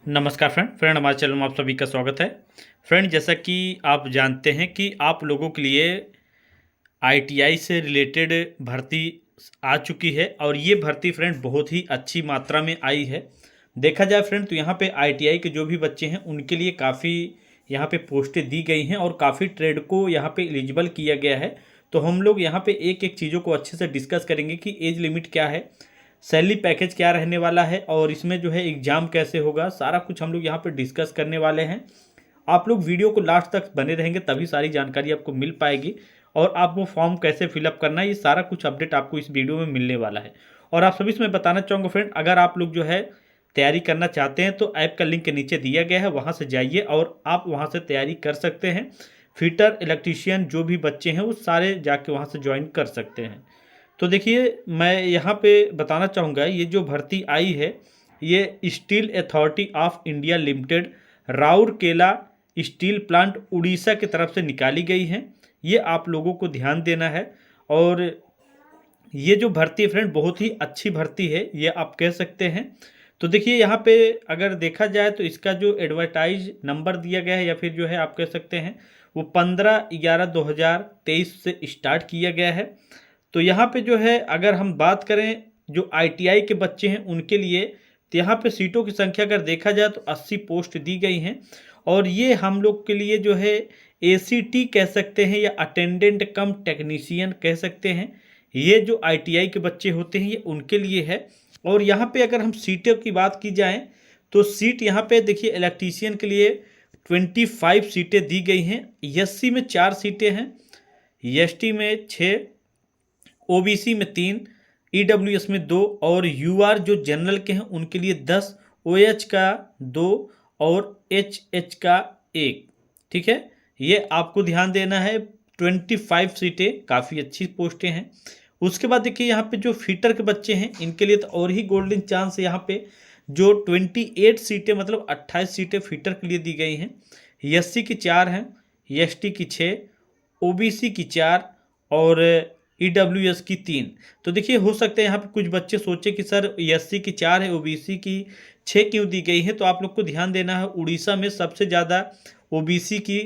नमस्कार फ्रेंड हमारे चैनल में आप सभी का स्वागत है। फ्रेंड, जैसा कि आप जानते हैं कि आप लोगों के लिए आईटीआई से रिलेटेड भर्ती आ चुकी है और ये भर्ती फ्रेंड बहुत ही अच्छी मात्रा में आई है। देखा जाए फ्रेंड तो यहाँ पे आईटीआई के जो भी बच्चे हैं उनके लिए काफ़ी यहाँ पे पोस्टें दी गई हैं और काफ़ी ट्रेड को यहाँ पे एलिजिबल किया गया है। तो हम लोग यहाँ पे एक एक चीज़ों को अच्छे से डिस्कस करेंगे कि एज लिमिट क्या है, सैलरी पैकेज क्या रहने वाला है और इसमें जो है एग्ज़ाम कैसे होगा, सारा कुछ हम लोग यहाँ पे डिस्कस करने वाले हैं। आप लोग वीडियो को लास्ट तक बने रहेंगे तभी सारी जानकारी आपको मिल पाएगी और आपको फॉर्म कैसे फिलअप करना है ये सारा कुछ अपडेट आपको इस वीडियो में मिलने वाला है। और आप सभी से मैं बताना चाहूँगा फ्रेंड, अगर आप लोग जो है तैयारी करना चाहते हैं तो ऐप का लिंक के नीचे दिया गया है, वहाँ से जाइए और आप वहाँ से तैयारी कर सकते हैं। फिटर, इलेक्ट्रीशियन जो भी बच्चे हैं वो सारे जाके वहाँ से ज्वाइन कर सकते हैं। तो देखिए, मैं यहाँ पे बताना चाहूँगा ये जो भर्ती आई है ये steel authority of India limited, Rourkela steel plant Orissa की तरफ से निकाली गई है। ये आप लोगों को ध्यान देना है। और ये जो भर्ती है फ्रेंड बहुत ही अच्छी भर्ती है, ये आप कह सकते हैं। तो देखिए यहाँ पे अगर देखा जाए तो इसका जो एडवर्टाइज नंबर दिया गया है या फिर जो है आप कह सकते हैं वो 15/11/2023 से स्टार्ट किया गया है। तो यहाँ पे जो है अगर हम बात करें जो आईटीआई के बच्चे हैं उनके लिए, तो यहाँ पे सीटों की संख्या अगर देखा जाए तो 80 पोस्ट दी गई हैं। और ये हम लोग के लिए जो है एसीटी कह सकते हैं या अटेंडेंट कम टेक्नीशियन कह सकते हैं। ये जो आईटीआई के बच्चे होते हैं ये उनके लिए है। और यहाँ पे अगर हम सीटों की बात की जाए तो सीट यहाँ पे देखिए इलेक्ट्रीशियन के लिए 25 सीटें दी गई हैं। एससी में 4 सीटें हैं, एसटी में 6, ओबीसी में 3, ईडब्ल्यूएस में 2 और यूआर जो जनरल के हैं उनके लिए 10, ओएच का 2 और एचएच का 1। ठीक है, ये आपको ध्यान देना है। 25 सीटें काफ़ी अच्छी पोस्टें हैं। उसके बाद देखिए यहाँ पे जो फिटर के बच्चे हैं इनके लिए तो और ही गोल्डन चांस है। यहाँ पे जो 28 सीटें मतलब 28 सीटें फिटर के लिए दी गई हैं। एससी की 4 हैं, एसटी की 6, ओबीसी की 4 और ईडब्ल्यूएस की 3। तो देखिए हो सकता है यहाँ पे कुछ बच्चे सोचे कि सर एससी की 4 है, ओबीसी की 6 क्यों दी गई है। तो आप लोग को ध्यान देना है उड़ीसा में सबसे ज़्यादा ओबीसी की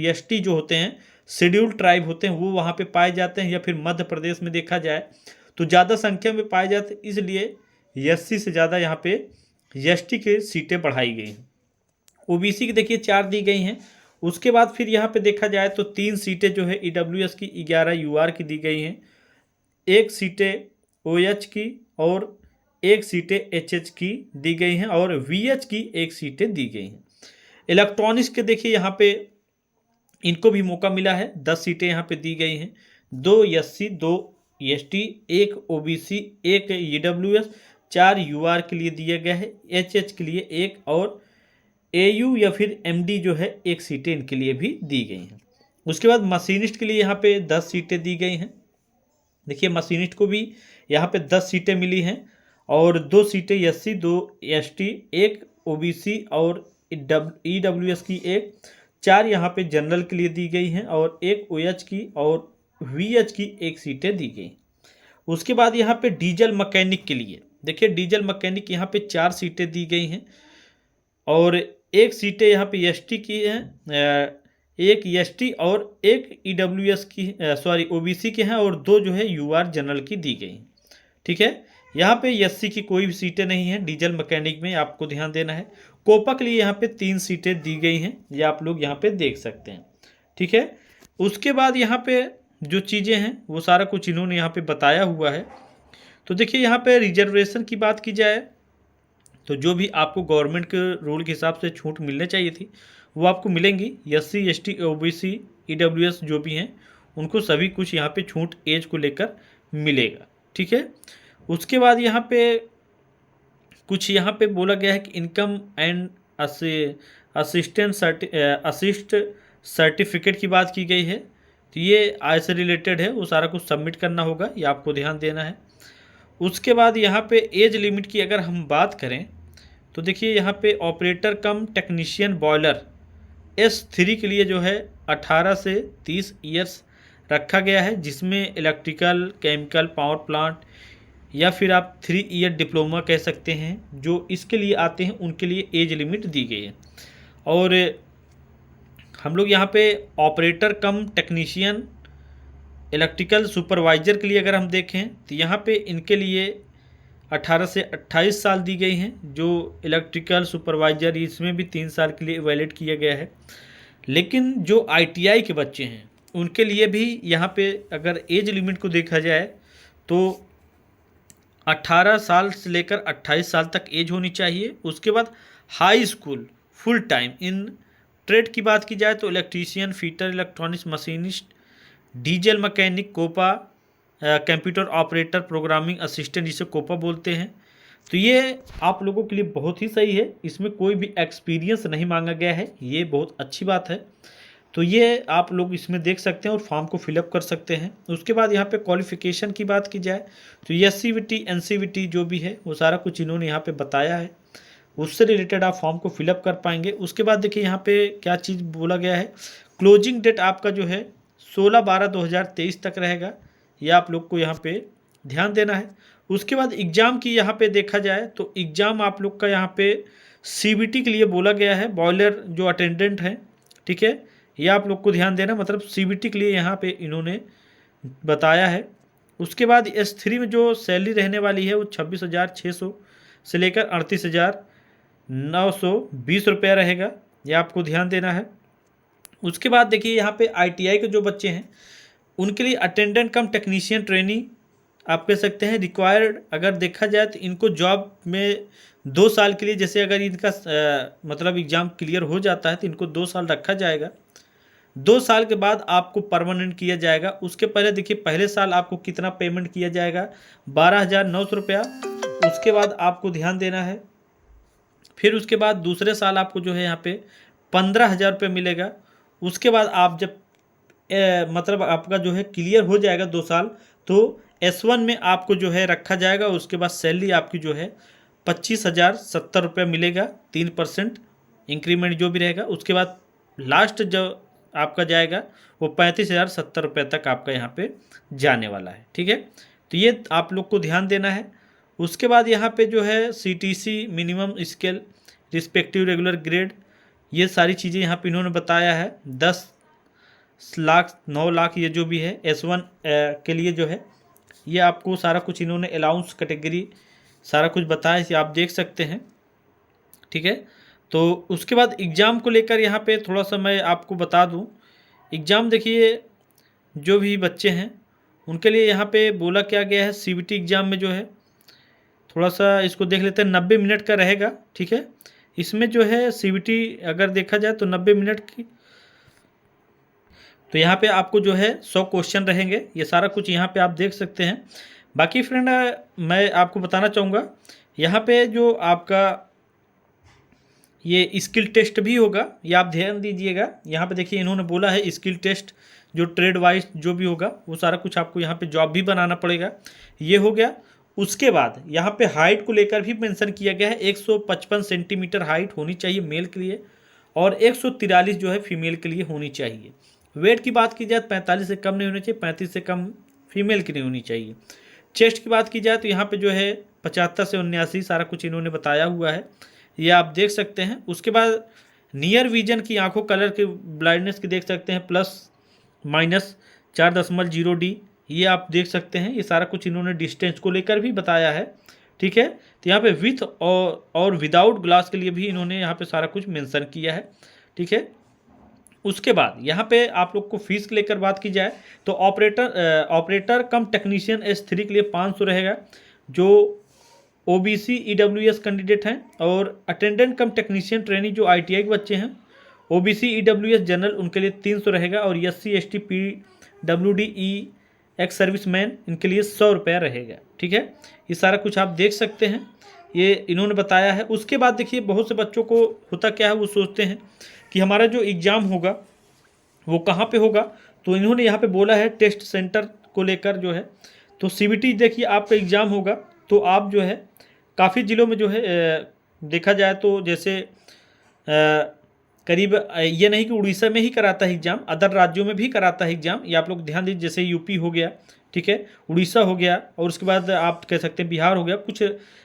एसटी जो होते हैं शेड्यूल्ड ट्राइब होते हैं वो वहाँ पे पाए जाते हैं, या फिर मध्य प्रदेश में देखा जाए तो ज़्यादा संख्या में पाए जाते हैं, इसलिए एससी से ज़्यादा यहाँ पे एसटी की सीटें बढ़ाई गई हैं। ओबीसी की देखिए 4 दी गई हैं। उसके बाद फिर यहाँ पे देखा जाए तो 3 सीटें जो है ईडब्ल्यूएस की, 11 यूआर की दी गई हैं, 1 सीटें ओएच की और 1 सीटें एचएच की दी गई हैं और वीएच की 1 सीटें दी गई हैं। इलेक्ट्रॉनिक्स के देखिए यहाँ पे इनको भी मौका मिला है, 10 सीटें यहाँ पे दी गई हैं, 2 SC, 2 ST, 1 OBC, 1 EWS, 4 UR के लिए दिया गया है, एचएच के लिए 1 और एयू या फिर एमडी जो है 1 सीटें इनके लिए भी दी गई हैं। उसके बाद मशीनिस्ट के लिए यहाँ पे 10 सीटें दी गई हैं। देखिए मशीनिस्ट को भी यहाँ पे 10 सीटें मिली हैं और 2 सीटें एससी, 2 एसटी, 1 ओबीसी और ईडब्ल्यूएस की 1, 4 यहाँ पे जनरल के लिए दी गई हैं और 1 ओएच की और वीएच की 1 सीटें दी गई। उसके बाद यहाँ पे डीजल मैकेनिक के लिए देखिए डीजल मैकेनिक यहाँ पे 4 सीटें दी गई हैं और 1 सीटें यहाँ पे एसटी की हैं, 1 एसटी और 1 ईडब्ल्यूएस की ओबीसी के हैं और 2 जो है यूआर जनरल की दी गई। ठीक है, यहाँ पे एससी की कोई भी सीटें नहीं हैं डीजल मैकेनिक में, आपको ध्यान देना है। कोपा के लिए यहाँ पे 3 सीटें दी गई हैं, ये आप लोग यहाँ पे देख सकते हैं। ठीक है, उसके बाद यहाँ पे जो चीज़ें हैं वो सारा कुछ इन्होंने यहाँ पे बताया हुआ है। तो देखिए यहाँ पे रिजर्वेशन की बात की जाए तो जो भी आपको गवर्नमेंट के रूल के हिसाब से छूट मिलने चाहिए थी वो आपको मिलेंगी। एससी, एसटी, ओबीसी, ईडब्ल्यूएस जो भी हैं उनको सभी कुछ यहाँ पे छूट एज को लेकर मिलेगा। ठीक है, उसके बाद यहाँ पे कुछ यहाँ पे बोला गया है कि इनकम एंड असिस्ट सर्टिफिकेट की बात की गई है। तो ये आय से रिलेटेड है, वो सारा कुछ सबमिट करना होगा, ये आपको ध्यान देना है। उसके बाद यहाँ पे एज लिमिट की अगर हम बात करें तो देखिए यहाँ पे ऑपरेटर कम टेक्नीशियन बॉयलर S3 के लिए जो है 18 से 30 ईयर्स रखा गया है, जिसमें इलेक्ट्रिकल, केमिकल, पावर प्लांट या फिर आप 3 ईयर डिप्लोमा कह सकते हैं, जो इसके लिए आते हैं उनके लिए एज लिमिट दी गई है। और हम लोग यहाँ पे ऑपरेटर कम टेक्नीशियन इलेक्ट्रिकल सुपरवाइज़र के लिए अगर हम देखें तो यहाँ पे इनके लिए 18 से 28 साल दी गई हैं। जो इलेक्ट्रिकल सुपरवाइज़र इसमें भी 3 साल के लिए वैलिड किया गया है। लेकिन जो ITI के बच्चे हैं उनके लिए भी यहाँ पे अगर एज लिमिट को देखा जाए तो 18 साल से लेकर 28 साल तक एज होनी चाहिए। उसके बाद high school full time in trade की बात की जाए तो electrician, fitter, electronics machinist, diesel mechanic, COPA, computer operator, programming assistant जिसे कोपा बोलते हैं। तो ये आप लोगों के लिए बहुत ही सही है, इसमें कोई भी एक्सपीरियंस नहीं मांगा गया है, ये बहुत अच्छी बात है। तो ये आप लोग इसमें देख सकते हैं और फॉर्म को फिलअप कर सकते हैं। उसके बाद यहाँ पे क्वालिफ़िकेशन की बात की जाए तो SCVT NCVT जो भी है वो सारा कुछ इन्होंने यहाँ पे बताया है, उससे रिलेटेड आप फॉर्म को फिलअप कर पाएंगे। उसके बाद देखिए यहाँ पे क्या चीज़ बोला गया है, क्लोजिंग डेट आपका जो है 16/12/2023 तक रहेगा, ये आप लोग को यहाँ पे ध्यान देना है। उसके बाद एग्ज़ाम की यहाँ पे देखा जाए तो एग्ज़ाम आप लोग का यहाँ पे CBT के लिए बोला गया है, बॉयलर जो अटेंडेंट हैं, ठीक है, ये आप लोग को ध्यान देना, मतलब CBT के लिए यहाँ पे इन्होंने बताया है। उसके बाद S3 में जो सैलरी रहने वाली है वो 26,600 से लेकर 38,920 रुपया रहेगा, ये आपको ध्यान देना है। उसके बाद देखिए यहाँ पे ITI के जो बच्चे हैं उनके लिए अटेंडेंट कम टेक्नीशियन ट्रेनिंग आप कह सकते हैं रिक्वायर्ड। अगर देखा जाए तो इनको जॉब में 2 साल के लिए, जैसे अगर इनका मतलब एग्ज़ाम क्लियर हो जाता है तो इनको 2 साल रखा जाएगा, 2 साल के बाद आपको परमानेंट किया जाएगा। उसके पहले देखिए पहले साल आपको कितना पेमेंट किया जाएगा, 12,900 रुपया। उसके बाद आपको ध्यान देना है, फिर उसके बाद दूसरे साल आपको जो है यहाँ पे 15,000 रुपये मिलेगा। उसके बाद आप जब मतलब आपका जो है क्लियर हो जाएगा 2 साल तो S1 में आपको जो है रखा जाएगा। उसके बाद सैलरी आपकी जो है 25,070 रुपये मिलेगा, 3% इंक्रीमेंट जो भी रहेगा। उसके बाद लास्ट जो आपका जाएगा वो 35,070 रुपये तक आपका यहाँ पे जाने वाला है, ठीक है। तो ये आप लोग को ध्यान देना है। उसके बाद यहाँ पे जो है CTC minimum scale respective regular grade, ये सारी चीज़ें यहाँ पे इन्होंने बताया है। 10 लाख 9 लाख ये जो भी है S1 के लिए जो है ये आपको सारा कुछ इन्होंने अलाउंस कैटेगरी सारा कुछ बताया, इसे आप देख सकते हैं, ठीक है। तो उसके बाद एग्ज़ाम को लेकर यहाँ पे थोड़ा सा मैं आपको बता दूँ। एग्ज़ाम देखिए जो भी बच्चे हैं उनके लिए यहाँ पे बोला क्या गया है, CBT एग्ज़ाम में जो है थोड़ा सा इसको देख लेते हैं, 90 मिनट का रहेगा, ठीक है। इसमें जो है CBT अगर देखा जाए तो 90 मिनट की, तो यहाँ पे आपको जो है 100 क्वेश्चन रहेंगे, ये सारा कुछ यहाँ पे आप देख सकते हैं। बाकी फ्रेंड मैं आपको बताना चाहूँगा यहाँ पे जो आपका ये स्किल टेस्ट भी होगा, ये आप ध्यान दीजिएगा। यहाँ पे देखिए इन्होंने बोला है स्किल टेस्ट जो ट्रेड वाइज जो भी होगा वो सारा कुछ आपको यहाँ पे जॉब भी बनाना पड़ेगा, ये हो गया। उसके बाद यहाँ पे हाइट को लेकर भी मेंशन किया गया है, 155 सेंटीमीटर हाइट होनी चाहिए मेल के लिए और 143 जो है फीमेल के लिए होनी चाहिए। वेट की बात की जाए तो 45 से कम नहीं होना चाहिए, 35 से कम फीमेल की नहीं होनी चाहिए। चेस्ट की बात की जाए तो यहाँ पे जो है 75 से 79 सारा कुछ इन्होंने बताया हुआ है, ये आप देख सकते हैं। उसके बाद नियर विजन की आंखों कलर के ब्लाइंडनेस की देख सकते हैं +/4.0D, ये आप देख सकते हैं। ये सारा कुछ इन्होंने डिस्टेंस को लेकर भी बताया है, ठीक है। तो यहाँ पे विथ और विदाउट ग्लास के लिए भी इन्होंने यहाँ पे सारा कुछ मेंशन किया है, ठीक है। उसके बाद यहाँ पे आप लोग को फीस लेकर बात की जाए तो ऑपरेटर कम टेक्नीशियन S3 के लिए 500 रहेगा जो OBC EWS कैंडिडेट हैं, और अटेंडेंट कम टेक्नीशियन ट्रेनिंग जो ITI के बच्चे हैं OBC EWS जनरल उनके लिए 300 रहेगा, और SC ST PWD ex serviceman इनके लिए 100 रुपया रहेगा, ठीक है। ये सारा कुछ आप देख सकते हैं, ये इन्होंने बताया है। उसके बाद देखिए बहुत से बच्चों को होता क्या है, वो सोचते हैं कि हमारा जो एग्ज़ाम होगा वो कहाँ पे होगा, तो इन्होंने यहाँ पे बोला है टेस्ट सेंटर को लेकर जो है। तो CBT देखिए आपका एग्ज़ाम होगा तो आप जो है काफ़ी ज़िलों में जो है देखा जाए तो जैसे करीब ये नहीं कि उड़ीसा में ही कराता है एग्ज़ाम, अदर राज्यों में भी कराता है एग्ज़ाम, ये आप लोग ध्यान दीजिए। जैसे यूपी हो गया, ठीक है, उड़ीसा हो गया और उसके बाद आप कह सकते हैं बिहार हो गया, कुछ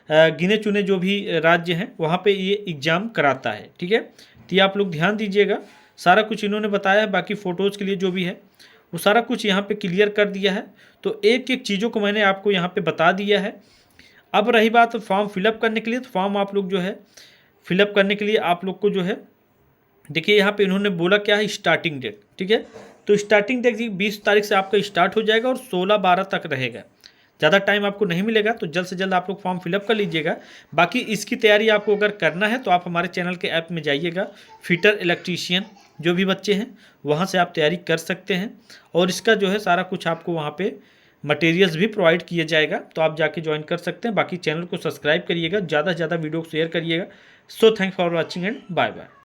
गिने चुने जो भी राज्य हैं वहाँ पे ये एग्ज़ाम कराता है। ठीक है, तो ये आप लोग ध्यान दीजिएगा, सारा कुछ इन्होंने बताया है। बाकी फ़ोटोज़ के लिए जो भी है वो सारा कुछ यहाँ पे क्लियर कर दिया है। तो एक एक चीज़ों को मैंने आपको यहाँ पे बता दिया है। अब रही बात फॉर्म फिलअप करने के लिए, तो फॉर्म आप लोग जो है फिलअप करने के लिए आप लोग को जो है देखिए यहाँ पे इन्होंने बोला क्या है, स्टार्टिंग डेट। ठीक है, तो स्टार्टिंग डेट 20 तारीख से आपका स्टार्ट हो जाएगा और 16/12 तक रहेगा। ज़्यादा टाइम आपको नहीं मिलेगा, तो जल्द से जल्द आप लोग फॉर्म फिलअप कर लीजिएगा। बाकी इसकी तैयारी आपको अगर करना है तो आप हमारे चैनल के ऐप में जाइएगा, फिटर इलेक्ट्रीशियन जो भी बच्चे हैं वहाँ से आप तैयारी कर सकते हैं। और इसका जो है सारा कुछ आपको वहाँ पे मटेरियल्स भी प्रोवाइड किया जाएगा, तो आप जाके ज्वाइन कर सकते हैं। बाकी चैनल को सब्सक्राइब करिएगा, ज़्यादा से ज़्यादा वीडियो को शेयर करिएगा। So thanks for watching and bye bye.